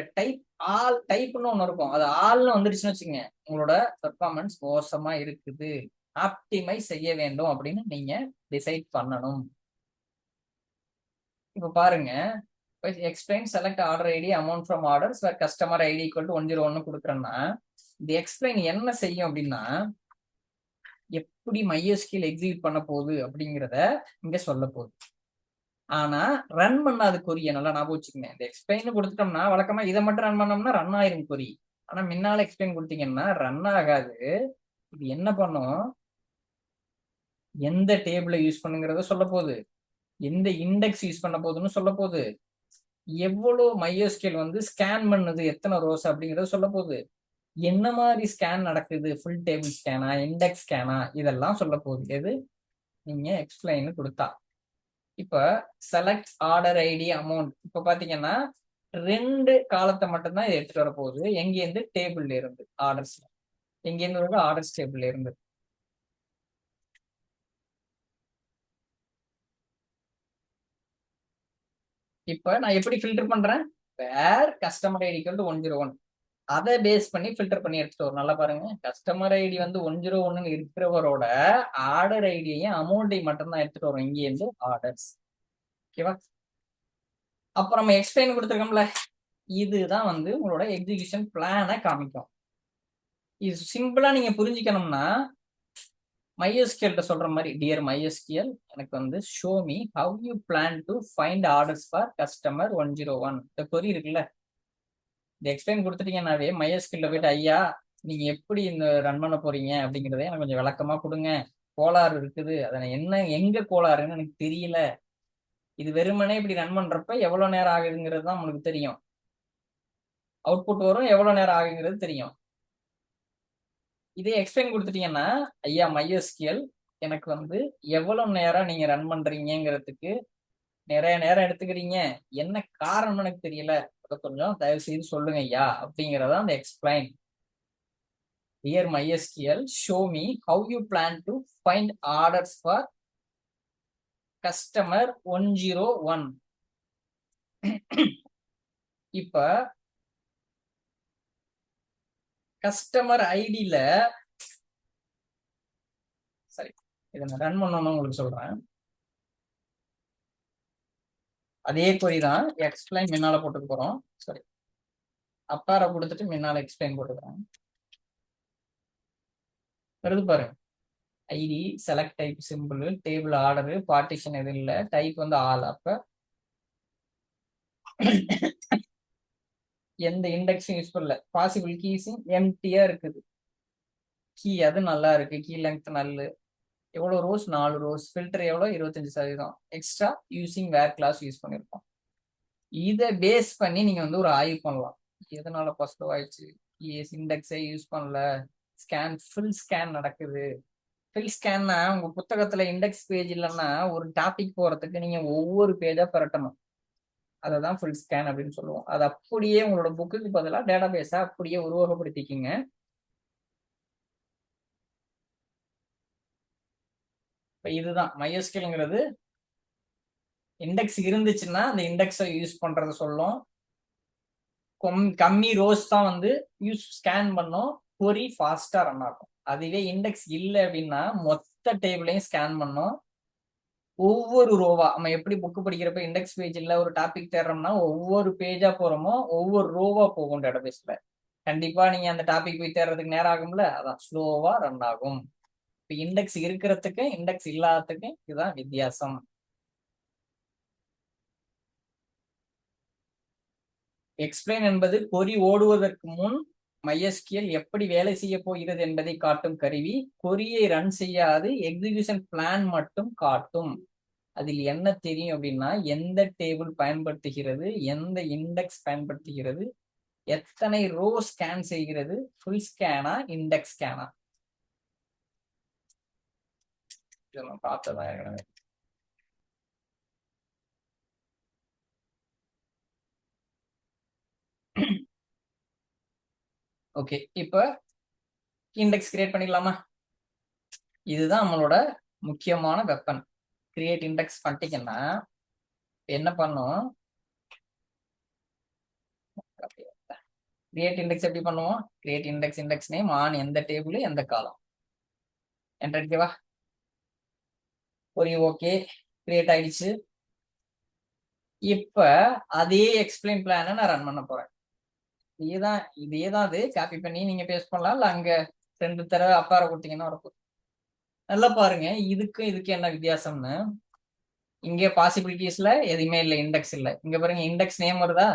டைப்னு ஒண்ணு இருக்கும். அது ஆல்னு வந்துருச்சுன்னு வச்சுங்க, உங்களோட பெர்ஃபார்மன்ஸ் மோசமா இருக்குது, ஆப்டிமைஸ் செய்ய வேண்டும் அப்படின்னு நீங்க டிசைட் பண்ணணும். இப்ப பாருங்க, explain select order ID amount from orders where customer ID equal to 101 கொடுக்குறேன்னா இந்த எக்ஸ்பிளைன் என்ன செய்யும் அப்படின்னா எப்படி MySQL எக்ஸிக்யூட் பண்ண போகுது அப்படிங்கிறத இங்க சொல்ல போகுது. ஆனா ரன் பண்ணாத கொரிய நல்லா ஞாபகம் வச்சுக்கோங்க. இந்த எக்ஸ்பிளைன் கொடுத்துட்டோம்னா வழக்கமா இதை மட்டும் ரன் பண்ணோம்னா ரன் ஆயிரும் கொரி. ஆனா முன்னால எக்ஸ்பிளைன் கொடுத்தீங்கன்னா ரன் ஆகாது. இது என்ன பண்ணும், எந்த டேபிளை யூஸ் பண்ணுங்கிறத சொல்ல போகுது, எந்த இண்டெக்ஸ் யூஸ் பண்ண போகுதுன்னு சொல்ல போகுது, எவ்வளவு MySQL வந்து ஸ்கேன் பண்ணுது, எத்தனை ரோஸ் அப்படிங்கறத சொல்ல போகுது, என்ன மாதிரி ஸ்கேன் நடக்குது, ஃபுல் டேபிள் ஸ்கேனா இண்டெக்ஸ் ஸ்கேனா இதெல்லாம் சொல்ல போகுது. எது நீங்க எக்ஸ்பிளைன் கொடுத்தா. இப்ப செலக்ட் ஆர்டர் ஐடி அமௌண்ட் இப்ப பாத்தீங்கன்னா 2 காலத்தை மட்டும்தான் இது எடுத்துட்டு வர போகுது. எங்கேருந்து, டேபிள்ல இருந்து, ஆர்டர்ஸ் எங்கேருந்து வருது, ஆர்டர்ஸ் டேபிள்ல இருந்து. இப்ப நான் எப்படி ஃபில்டர் பண்றேன், வேர் கஸ்டமர் ஐடி ஈக்குவல் டு 101 அதை பேஸ் பண்ணி ஃபில்டர் பண்ணி எடுத்துட்டு வரும். நல்லா பாருங்க, கஸ்டமர் ஐடி வந்து 101 இருக்கிறவரோட ஆர்டர் ஐடியையும் அமௌண்ட்டையும் மட்டும்தான் எடுத்துட்டு வரும் இங்க இருந்து ஆர்டர்ஸ். ஓகேவா? அப்புறம் நம்ம எக்ஸ்பிளைன் கொடுத்துருக்கோம்ல, இதுதான் வந்து உங்களோட எக்ஸிகியூஷன் பிளானை காமிக்கும். இது சிம்பிளா நீங்க புரிஞ்சுக்கணும்னா MySQL சொல்ற மாதிரி, டியர் MySQL எனக்கு வந்து show me how you plan to find orders for customer 101. இந்த கொரி இருக்குல்ல, இந்த எக்ஸ்பிளைன் கொடுத்துட்டீங்கன்னாவே MySQL போயிட்டு ஐயா நீங்க எப்படி இந்த ரன் பண்ண போறீங்க அப்படிங்கிறத எனக்கு கொஞ்சம் விளக்கமா கொடுங்க, கோளாறு இருக்குது, அதை என்ன எங்க கோளாறுன்னு எனக்கு தெரியல, இது வெறுமனே இப்படி ரன் பண்றப்ப எவ்வளவு நேரம் ஆகுதுங்கிறது தான் உங்களுக்கு தெரியும், அவுட்புட் வரும் எவ்வளவு நேரம் ஆகுங்கிறது தெரியும். இதே எக்ஸ்பிளைன் கொடுத்துட்டீங்கன்னா ஐயா MySQL எனக்கு வந்து எவ்வளவு நேரம் நீங்க ரன் பண்றீங்கிறதுக்கு நிறைய நேரம் எடுத்துக்கிறீங்க, என்ன காரணம் எனக்கு தெரியல, அதை கொஞ்சம் தயவு செய்து சொல்லுங்க ஐயா அப்படிங்கறத அந்த explain. Here MySQL, show me how you plan to find orders for customer 101. இப்ப கஸ்டமர் ஐடியில சரி, இதை நான் ரன் பண்ணணும்னு உங்களுக்கு சொல்றேன். அதே கொரி தான் எக்ஸ்பிளைன் முன்னால போட்டுக்க போறோம். சரி, அப்பாரை கொடுத்துட்டு முன்னால எக்ஸ்பிளைன் போட்டுக்கிறேன். வருது பாருங்க. ID, select type simple, table order, partition எதுவும் இல்லை, டைப் வந்து ஆல். அப்ப எந்த இண்டெக்ஸும் யூஸ் பண்ணல, பாசிபிள் கீஸும் எம்டியா இருக்குது. கீ அது நல்லா இருக்கு, கீ லெங்த் நல்லு. எவ்வளவு ரோஸ்? 4 ரோஸ். ஃபில்டர் எவ்வளவு? 25%. எக்ஸ்ட்ரா யூசிங் வேர் கிளாஸ் யூஸ் பண்ணிருக்கோம். இதை பேஸ் பண்ணி நீங்க வந்து ஒரு ஆய்வு பண்ணலாம். எதனால பாசிட்டிவ் ஆயிடுச்சு? இண்டெக்ஸை யூஸ் பண்ணல, ஸ்கேன் ஃபுல் ஸ்கேன் நடக்குது. ஃபில் ஸ்கேன்னா உங்க புத்தகத்துல இண்டெக்ஸ் பேஜ் இல்லைன்னா ஒரு டாபிக் போறதுக்கு நீங்க ஒவ்வொரு பேஜா பரட்டணும். அதை தான் ஃபுல் ஸ்கேன் அப்படின்னு சொல்லுவோம். அது அப்படியே உங்களோட புக்குக்கு பதிலாக டேட்டா பேஸா அப்படியே உருவகப்படுத்திக்கிங்க. இப்போ இதுதான் MySQLங்கிறது. இண்டெக்ஸ் இருந்துச்சுன்னா அந்த இண்டெக்ஸை யூஸ் பண்றத சொல்லும். கம்மி ரோஸ் தான் வந்து யூஸ் ஸ்கேன் பண்ணும், கொரி ஃபாஸ்டா ரன் ஆகும். அதுவே இண்டெக்ஸ் இல்லை அப்படின்னா மொத்த டேபிளையும் ஸ்கேன் பண்ணும். ஒவ்வொரு ரோவா நம்ம எப்படி புக்கு படிக்கிறப்ப இண்டெக்ஸ் பேஜ் இல்லை ஒரு டாபிக் தேடுறோம்னா ஒவ்வொரு பேஜா போறோமோ ஒவ்வொரு ரோவா போகும் டேட்டாபேஸ்ல. கண்டிப்பா நீங்க அந்த டாபிக் போய் தேடுறதுக்கு நேரம் ஆகும்ல, அதான் ஸ்லோவா ரன் ஆகும். இப்போ இண்டெக்ஸ் இருக்கிறதுக்கு இண்டெக்ஸ் இல்லாததுக்கு இதுதான் வித்தியாசம். எக்ஸ்பிளைன் என்பது கொரி ஓடுவதற்கு முன் MySQL எப்படி வேலை செய்ய போகிறது என்பதை காட்டும் கருவி. கொரியை ரன் செய்யாது எக்ஸிகியூஷன் பிளான் மட்டும் காட்டும். அதில் என்ன தெரியும் அப்படின்னா எந்த டேபிள் பயன்படுத்துகிறது, எந்த இண்டெக்ஸ் பயன்படுத்துகிறது, எத்தனை ரோ ஸ்கேன் செய்கிறது, ஃபுல் ஸ்கேனா இண்டெக்ஸ் ஸ்கேனா, இதெல்லாம் பார்த்ததான் ஏற்கனவே. ஓகே, இப்போ இண்டெக்ஸ் கிரியேட் பண்ணிடலாமா? இதுதான் நம்மளோட முக்கியமான வெப்பன். கிரியேட் இண்டெக்ஸ் பண்ணிட்டீங்கன்னா என்ன பண்ணும்? கிரியேட் இண்டெக்ஸ் எப்படி பண்ணுவோம்? Create index, index name on எந்த டேபிள் எந்த காலம் என்டர் அடிக்கவா. ஒரு ஓகே கிரியேட் ஆயிடுச்சு. இப்ப அதே எக்ஸ்பிளைன் பிளான நான் ரன் பண்ண போறேன். இதே தான் அது காப்பி பண்ணி நீங்க பேஸ்ட் பண்ணலாம், இல்ல அங்க 2 தடவை அப்பார கொடுத்தீங்கன்னா இருக்கும். நல்லா பாருங்க, இதுக்கு என்ன வித்தியாசம்னு. இங்கே பாசிபிலிட்டிஸ்ல எதுவுமே இல்லை, இண்டெக்ஸ் இல்லை. இங்க பாருங்க இண்டெக்ஸ் நேம் வருதா,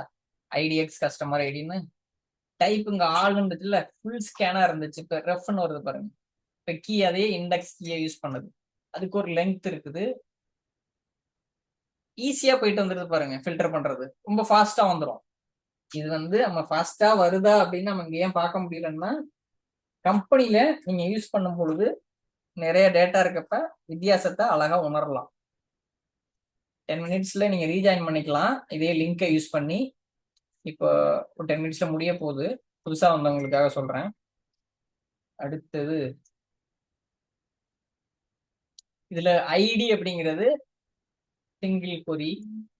ஐடிஎக்ஸ் கஸ்டமர் ஐடின்னு. டைப் இங்க ஆல் இருந்துச்சுல்ல, ஃபுல் ஸ்கேனா இருந்துச்சு. இப்ப ரெஃப்னு வருது பாருங்க. இப்ப கீ அதே இண்டெக்ஸ் கீயை யூஸ் பண்ணுது, அதுக்கு ஒரு லெங்த் இருக்குது. ஈஸியா போயிட்டு வந்துருது பாருங்க. ஃபில்டர் பண்றது ரொம்ப ஃபாஸ்டா வந்துடும். இது வந்து நம்ம ஃபாஸ்டா வருதா அப்படின்னு நம்ம இங்க ஏன் பார்க்க முடியலன்னா, கம்பெனில நீங்க யூஸ் பண்ணும் பொழுது நிறைய டேட்டா இருக்கப்ப வித்தியாசத்தை அழகா உணரலாம். 10 மினிட்ஸ்ல நீங்க ரீஜாயின் பண்ணிக்கலாம் இதே லிங்கை யூஸ் பண்ணி. இப்போ ஒரு 10 மினிட்ஸ்ல முடிய போகுது. புதுசா வந்தவங்களுக்காக சொல்றேன். அடுத்தது இதுல ஐடி அப்படிங்கிறது சிங்கிள் கொரி,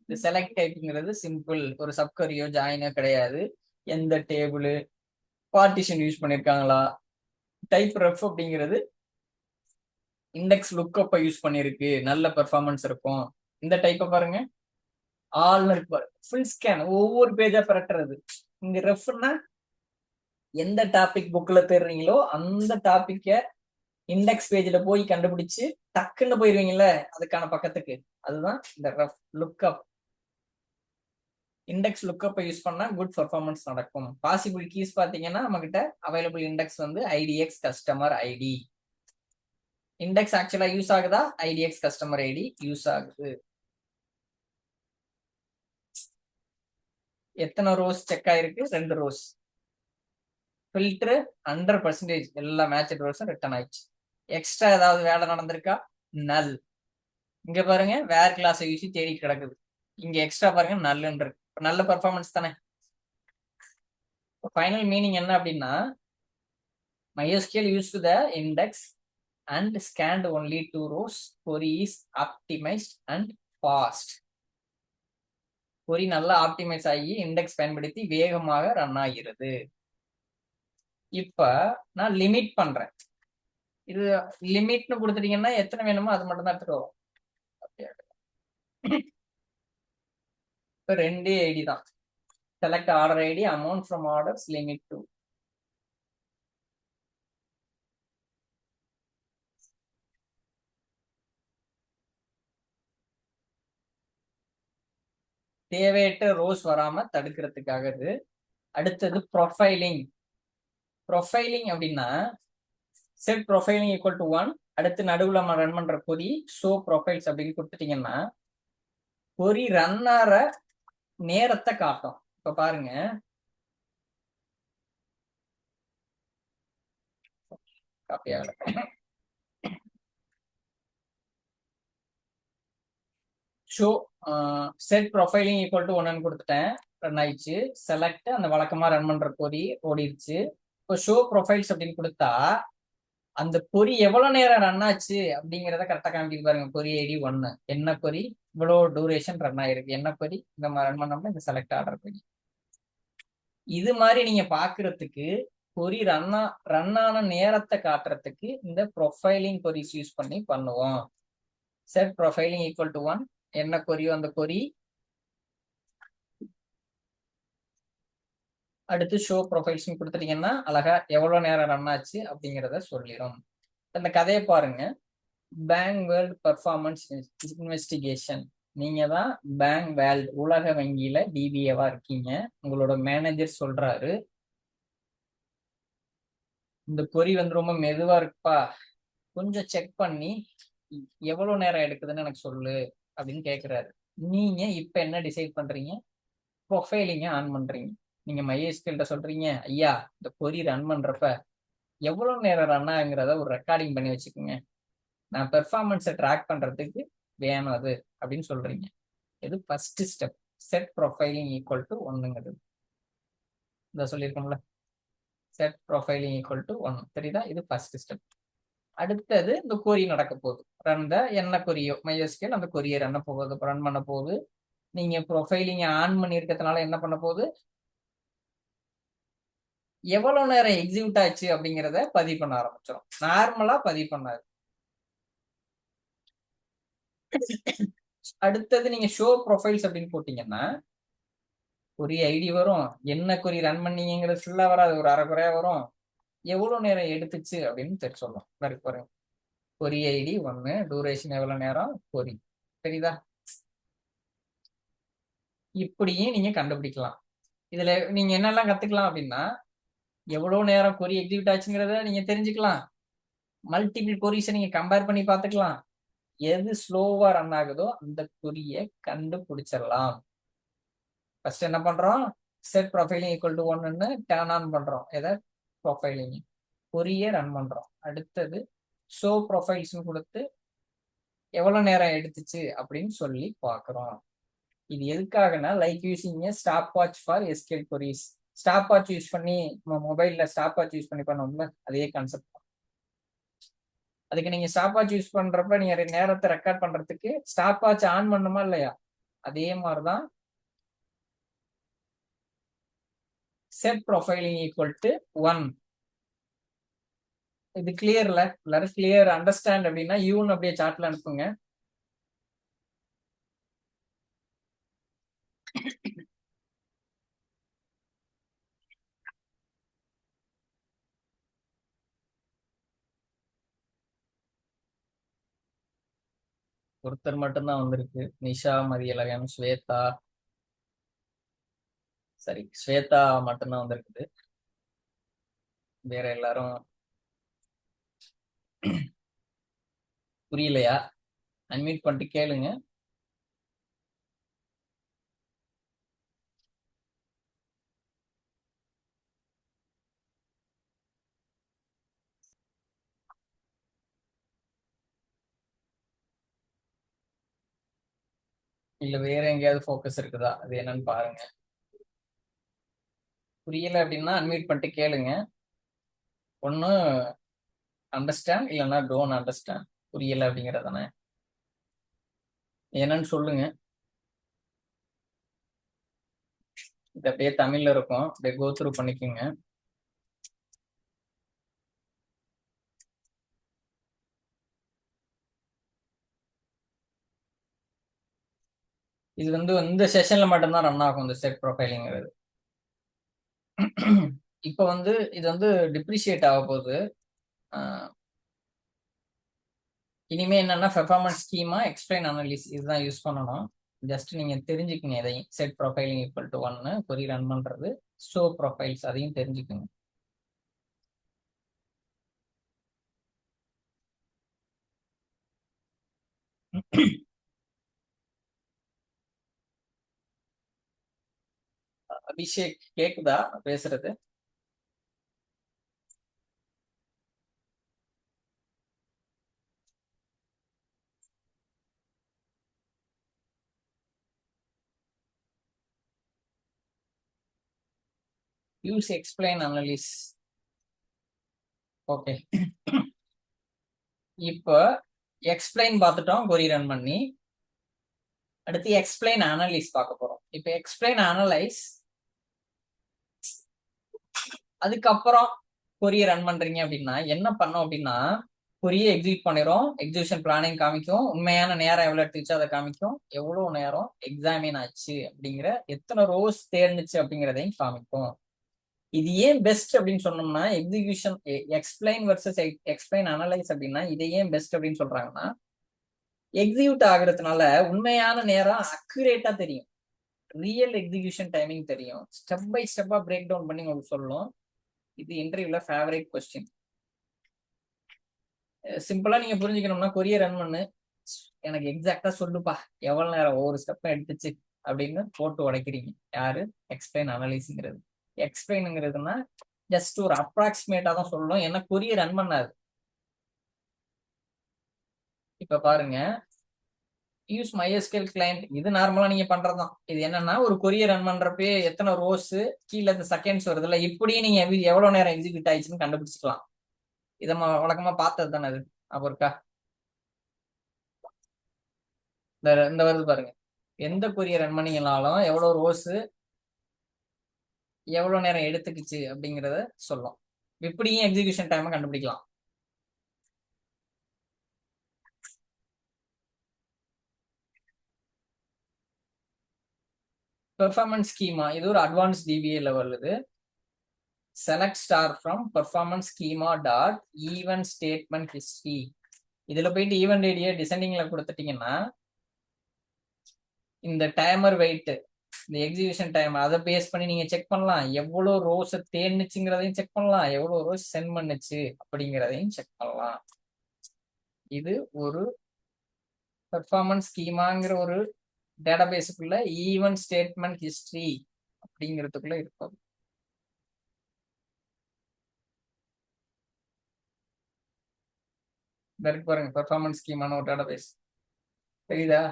இந்த செலக்ட் டைப்ங்கிறது சிம்பிள், ஒரு சப்கரியோ ஜாயினோ கிடையாது. எந்த டேபிள் பார்ட்டிஷன் யூஸ் பண்ணிருக்காங்களா. டைப் ரெஃப் அப்படிங்கிறது இண்டெக்ஸ் லுக்கப்பை யூஸ் பண்ணிருக்கு, நல்ல பெர்ஃபார்மன்ஸ் இருக்கும். இந்த டைப்பை பாருங்க, ஆல் இருக்கு, ஃபுல் ஸ்கேன், ஒவ்வொரு பேஜா பரட்டுறது. இங்க ரெஃப்னா எந்த டாபிக் புக்ல தேடுறீங்களோ அந்த டாபிக்க இண்டெக்ஸ் பேஜ்ல போய் கண்டுபிடிச்சு டக்குன்னு போயிருவீங்கல்ல அதுக்கான பக்கத்துக்கு, அதுதான் இந்த ரெஃப். லுக்கப், இண்டெக்ஸ் லுக்கப்பை யூஸ் பண்ணா குட் பெர்ஃபார்மன்ஸ் நடக்கும். பாசிபிள் கீஸ் பாத்தீங்கன்னா நம்ம கிட்ட அவைலபிள் இண்டெக்ஸ் வந்து ஐடிஎக்ஸ் கஸ்டமர் ஐடி. இண்டெக்ஸ் ஆக்சுவலா யூஸ் ஆகுதா, ஐடிஎக்ஸ் கஸ்டமர் ஐடி யூஸ் ஆகுது. எத்தனை ரோஸ் செக் ஆயிருக்கு? 2 ரோஸ். ஃபில்டர் 100% எல்லா மேட்ச் ரோஸும் ரிட்டர்ன் ஆயிடுச்சு. எக்ஸ்ட்ரா ஏதாவது வேலை நடந்திருக்கா? நல். இங்க பாருங்க வேர் கிளாஸ் யூசி தேடி கிடக்குது. இங்க எக்ஸ்ட்ரா பாருங்க நல்லுன்னு இருக்கு. நல்ல பெர்ஃபார்மன்ஸ் தானே. ஃபைனல் மீனிங் என்ன அப்படின்னா, MySQL used the index and scanned only 2 rows. Query is optimized and fast. query நல்லா ஆப்டிமைஸ் ஆகி இண்டெக்ஸ் பயன்படுத்தி வேகமாக ரன் ஆகிறது. இப்ப நான் லிமிட் பண்றேன். இது லிமிட்னு கொடுத்துட்டீங்கன்னா எத்தனை வேணுமோ அது மட்டும் தான் எடுத்துட்டு வரும். இப்ப 2 ஐடி தான். Select order ID, amount from orders, limit two. தேவையற்ற ரோஸ் வராம தடுக்கிறதுக்காக இது. அடுத்தது ப்ரொஃபைலிங். ப்ரொஃபைலிங் அப்படின்னா செட் ப்ரொஃபைலிங் ஈக்குவல் டு 1. அடுத்து நடுவில் நம்ம ரன் பண்ற கொரி ஷோ ப்ரொஃபைல்ஸ் அப்படின்னு கொடுத்துட்டீங்கன்னா கொரி ரன் ஆற நேரத்தை காட்டும். இப்ப பாருங்க, காப்பி ஆகல. Show set profiling equal to 1 கொடுத்துட்டேன், ரன் ஆயிடுச்சு. செலக்ட் அந்த வழக்கமா ரன் பண்ற கொரி ஓடிடுச்சு. இப்போ ஷோ ப்ரொஃபைல்ஸ் அப்படின்னு கொடுத்தா அந்த கொரி எவ்வளவு நேரம் ரன் ஆச்சு அப்படிங்கிறத கரெக்டா காமிக்கிது பாருங்க. கொரி ஐடி 1 என்ன கொரி இவ்வளவு டூரேஷன் ரன் ஆயிருக்கு, என்ன கொரி இந்த மாதிரி ரன் பண்ணோம்னா இந்த செலக்ட் ஆர்டர் கொரி. இது மாதிரி நீங்க பாக்குறதுக்கு கொரி ரன் ஆன நேரத்தை காட்டுறதுக்கு இந்த ப்ரொஃபைலிங் கொரிஸ் யூஸ் பண்ணி பண்ணுவோம். செட் ப்ரொஃபைலிங் ஈக்குவல் டு 1 என்ன கொரியோ அந்த கொரி. அடுத்து ஷோ ப்ரொஃபைல்ஸ் கொடுத்துட்டீங்கன்னா அழகா எவ்வளவு நேரம் ரன் ஆச்சு அப்படிங்கிறத சொல்லிடும். இந்த கதையை பாருங்க. Bank world performance investigation. நீங்க தான் பேங்க் வேர்ல்ட் உலக வங்கியில டிபிஏவா இருக்கீங்க. உங்களோட மேனேஜர் சொல்றாரு, இந்த கொரி வந்து ரொம்ப மெதுவா இருக்குப்பா, கொஞ்சம் செக் பண்ணி எவ்வளவு நேரம் எடுக்குதுன்னு எனக்கு சொல்லு அப்படின்னு கேட்கிறாரு. நீங்க இப்ப என்ன டிசைட் பண்றீங்க? ப்ரொஃபைலிங்க ஆன் பண்றீங்க. நீங்க MySQL சொல்றீங்க, ஐயா இந்த கொரி ரன் பண்றப்ப எவ்வளவு நேரம் ரன் ஆகுங்கிறத ஒரு ரெக்கார்டிங் பண்ணி வச்சுக்கோங்க, நான் பெர்ஃபார்மன்ஸை ட்ராக் பண்றதுக்கு வேணும் அது அப்படின்னு சொல்றீங்க. இது first step. Set profiling equal to 1ங்கிறது இந்த சொல்லியிருக்கோம்ல, செட் ப்ரொஃபைலிங் ஈக்குவல் டு 1 தெரியுதா? இது ஃபர்ஸ்ட் ஸ்டெப். அடுத்தது இந்த கொரி நடக்க போகுது. ரன் என்ன கொரியோ MySQL அந்த கொரியை ரன் பண்ண போகுது. நீங்க ப்ரொஃபைலிங் ஆன் பண்ணி இருக்கிறதுனால என்ன பண்ண போகுது, எவ்வளவு நேரம் எக்ஸிக்யூட் ஆச்சு அப்படிங்கிறத பதிவு பண்ண ஆரம்பிச்சிடும். நார்மலா பதிவு பண்ணாது. அடுத்தது நீங்க ஷோ ப்ரொஃபைல்ஸ் அப்படின்னு போட்டீங்கன்னா கொரி ஐடி வரும், என்ன கொரி ரன் பண்ணீங்கிறது ஃபுல்லா வராது, ஒரு அரைக்குறையா வரும், எவ்வளவு நேரம் எடுத்துச்சு அப்படின்னு தெரிஞ்சு சொல்லும். பாருங்க, கொரி ஐடி 1, டூரேஷன் எவ்வளவு நேரம், கொரி. தெரியுதா? இப்படியும் நீங்க கண்டுபிடிக்கலாம். இதுல நீங்க என்னெல்லாம் கத்துக்கலாம் அப்படின்னா, எவ்வளவு நேரம் கொரி எக்ஸிக்யூட் ஆச்சுங்கிறத நீங்க தெரிஞ்சுக்கலாம். மல்டிபிள் கொரிஸை நீங்க கம்பேர் பண்ணி பார்த்துக்கலாம். எது ஸ்லோவா ரன் ஆகுதோ அந்த கொரியை கண்டுபிடிச்சிடலாம். ஃபர்ஸ்ட் என்ன பண்றோம், செட் ப்ரொஃபைலிங் ஈக்குவல் டு 1ன்னு டர்ன் ஆன் பண்றோம். எதை? ப்ரொஃபைலிங். கொரியை ரன் பண்றோம். அடுத்தது ஷோ ப்ரொஃபைல்ஸ் கொடுத்து எவ்வளவு நேரம் எடுத்துச்சு அப்படின்னு சொல்லி பார்க்குறோம். இது எதுக்காகனா like using stop watch for SQL queries. Stop watch use பண்ணி மொபைல்ல ஸ்டாப் வாட்ச் யூஸ் பண்ணி பண்ணோம்ல, அதே கான்செப்ட். அதுக்கு நீங்க ஸ்டாப் வாட்ச் யூஸ் பண்றப்ப நீங்க நேரத்தை ரெக்கார்ட் பண்றதுக்கு ஸ்டாப் வாட்ச் ஆன் பண்ணுமா இல்லையா? அதே மாதிரிதான் செட் ப்ரொஃபைலிங் ஈக்குவல் டு 1. இது கிளியர்ல எல்லாரும் கிளியர் அண்டர்ஸ்டாண்ட் அப்படின்னா யூன்னு அப்படியே சார்ட்ல அனுப்புங்க. ஒருத்தர் மட்டும்தான் வந்திருக்கு, நிஷா, மதியழகன், ஸ்வேதா. சரி, ஸ்வேதா மட்டும்தான் வந்திருக்குது. வேற எல்லாரும் புரியலையா? அன்மியூட் பண்ணிட்டு கேளுங்க. இல்ல வேற எங்கேயாவது ஃபோக்கஸ் இருக்குதா, அது என்னன்னு பாருங்க. புரியல அப்படின்னா அன்மியூட் பண்ணிட்டு கேளுங்க. ஒண்ணு அண்டர்ஸ்டாண்ட் இல்லைன்னா டோன்ட் அண்டர்ஸ்டாண்ட். புரியல அப்படிங்கறதானே, என்னன்னு சொல்லுங்க. இது அப்படியே தமிழ்ல இருக்கும், அப்படியே கோ த்ரூ பண்ணிக்கோங்க. இது வந்து இந்த செஷன்ல மட்டும்தான் ரன் ஆகும், இந்த செட் ப்ரொஃபைலிங்கிறது. இப்போ வந்து இது வந்து டிப்ரிஷியேட் ஆக போகுது. இனிமே என்னன்னா பெர்ஃபார்மன்ஸ் ஸ்கீமா, எக்ஸ்பிளைன் அனலிஸ் இதுதான் யூஸ் பண்ணணும். ஜஸ்ட் நீங்க தெரிஞ்சுக்கங்க இதையும். Set profiling equal to 1 query run பண்றது, ஷோ ப்ரொஃபைல்ஸ் அதையும் தெரிஞ்சுக்கோங்க. அபிஷேக் கேக்குதா பேசுறது? Use explain Annalise. ஓகே, இப்போ எக்ஸ்பிளைன் பார்த்துட்டோம் கொரி ரன் பண்ணி. அடுத்து எக்ஸ்பிளைன் அனலைஸ் பார்க்க போறோம். இப்போ எக்ஸ்பிளைன் அனலைஸ் அதுக்கப்புறம் கொரிய ரன் பண்றீங்க அப்படின்னா என்ன பண்ணோம் அப்படின்னா, கொரிய எக்ஸிக்யூட் பண்ணிரும், எக்ஸிகியூஷன் பிளானிங் காமிக்கும், உண்மையான நேரம் எவ்வளவு எடுத்துச்சு அதை காமிக்கும், எவ்வளவு நேரம் எக்ஸாமின் ஆச்சு அப்படிங்கிற, எத்தனை ரோஸ் தேர்ந்துச்சு அப்படிங்கிறதையும் காமிக்கும். இது ஏன் பெஸ்ட் அப்படின்னு சொன்னோம்னா, execution explain versus explain analyse அப்படின்னா இதை ஏன் பெஸ்ட் அப்படின்னு சொல்றாங்கன்னா, எக்ஸிக்யூட் ஆகுறதுனால உண்மையான நேரம் அக்யூரேட்டா தெரியும், ரியல் எக்ஸிகியூஷன் டைமிங் தெரியும், ஸ்டெப் பை ஸ்டெப்பா பிரேக் டவுன் பண்ணி உங்களுக்கு சொல்லும். இது இன்டர்வியூல ஃபேவரட் கொஸ்டின். சிம்பிளா நீங்க புரிஞ்சுக்கணும்னா, கொரிய ரன் பண்ணு, எனக்கு எக்ஸாக்டா சொல்லுப்பா எவ்வளவு நேரம் ஒவ்வொரு ஸ்டெப்பா எடுத்துச்சு அப்படின்னு போட்டு உடைக்கிறீங்க. யாரு? எக்ஸ்பிளைன் அனலைஸ்ங்கிறது. எக்ஸ்பிளைனுங்கிறதுனா ஜஸ்ட் ஒரு அப்ராக்சிமேட்டா தான் சொல்லணும், ஏன்னா கொரிய ரன் பண்ணாது. இப்ப பாருங்க, யூஸ் MySQL கிளைண்ட், இது நார்மலா நீங்க பண்றதுதான். இது என்னன்னா, ஒரு கொரிய ரன் பண்றப்ப எத்தனை ரோஸ் கீழே இந்த செகண்ட்ஸ் வருதுல்ல, இப்படியே நீங்க எவ்வளவு நேரம் எக்ஸிக்யூட் ஆயிடுச்சுன்னு கண்டுபிடிச்சிக்கலாம். இதை வழக்கமா பார்த்தது தானே அது. அப்போ இருக்கா, இந்த வருது பாருங்க, எந்த கொரிய ரன் பண்ணீங்கனாலும் எவ்வளவு ரோஸ் எவ்வளவு நேரம் எடுத்துக்கிச்சு அப்படிங்கறத சொல்லும். இப்படியும் எக்ஸிகியூஷன் டைமை கண்டுபிடிக்கலாம். பெர்ஃபார்மன்ஸ் ஸ்கீமா, இது ஒரு அட்வான்ஸ் டிபிஏ லெவல். இது select star from performance schema dot event statement history. இதுல போயிட்டு ஈவென்ட் ஐடியா டிசெண்டிங்ல கொடுத்துட்டீங்கன்னா, இந்த டைமர் வெயிட், இந்த எக்ஸிகியூஷன் டைம் அதை பேஸ் பண்ணி நீங்க செக் பண்ணலாம், எவ்வளவு ரோஸ் தேர்ந்துச்சுங்கிறதையும் செக் பண்ணலாம், எவ்வளவு ரோஸ் சென்ட் பண்ணுச்சு அப்படிங்கிறதையும் செக் பண்ணலாம். இது ஒரு பெர்ஃபார்மன்ஸ் ஸ்கீமாங்கிற ஒரு டேட்டாபேஸுக்குள்ள ஈவென்ட் ஸ்டேட்மெண்ட் ஹிஸ்டரி அப்படிங்கிறதுக்குள்ள இருக்கும். பாருங்க, பெர்ஃபார்மன்ஸ் ஸ்கீமான ஒரு டேட்டாபேஸ் தெரியுதா?